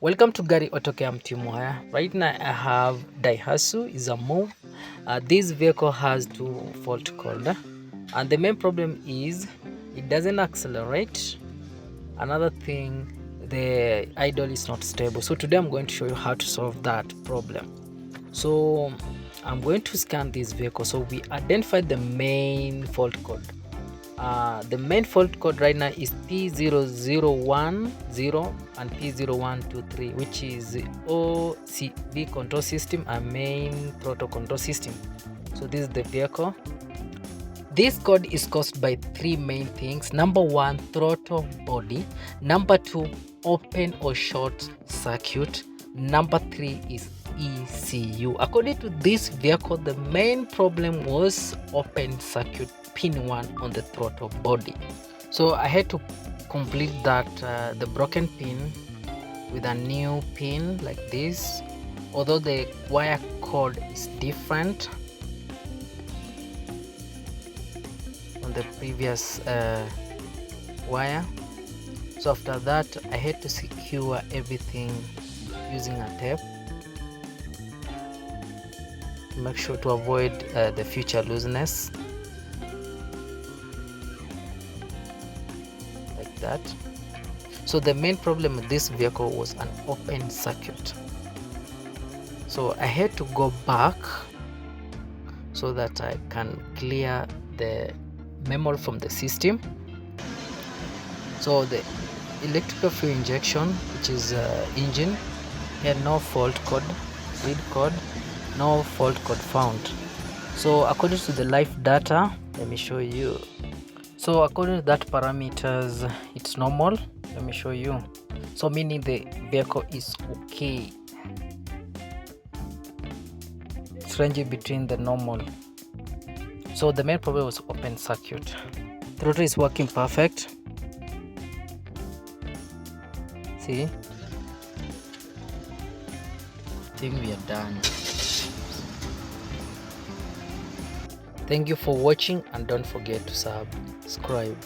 Welcome to Gariautocare. I'm Timoya. Right now I have Daihast is a move. This vehicle has two fault code, and the main problem is it doesn't accelerate. Another thing, the idle is not stable. So today I'm going to show you how to solve that problem. So I'm going to scan this vehicle so we identified the main fault code. The main fault code right now is p0010 and p0123, which is OCV control system and main throttle control system. So this is the vehicle. This code is caused by three main things. Number one, throttle body. Number two, open or short circuit. Number three is ECU. According to this vehicle, the main problem was open circuit pin 1 on the throttle body. So I had to complete that the broken pin with a new pin like this, although the wire code is different on the previous wire. So after that I had to secure everything using a tape to make sure to avoid the future looseness. That. So the main problem with this vehicle was an open circuit. So I had to go back so that I can clear the memory from the system. So the electrical fuel injection, which is engine, had no fault code, read code, no fault code found. So according to the live data, let me show you. So according to that parameters, it's normal. Let me show you. So meaning the vehicle is okay. It's ranging between the normal. So the main problem was open circuit. Throttle is working perfect. See? I think we are done. Thank you for watching and don't forget to subscribe.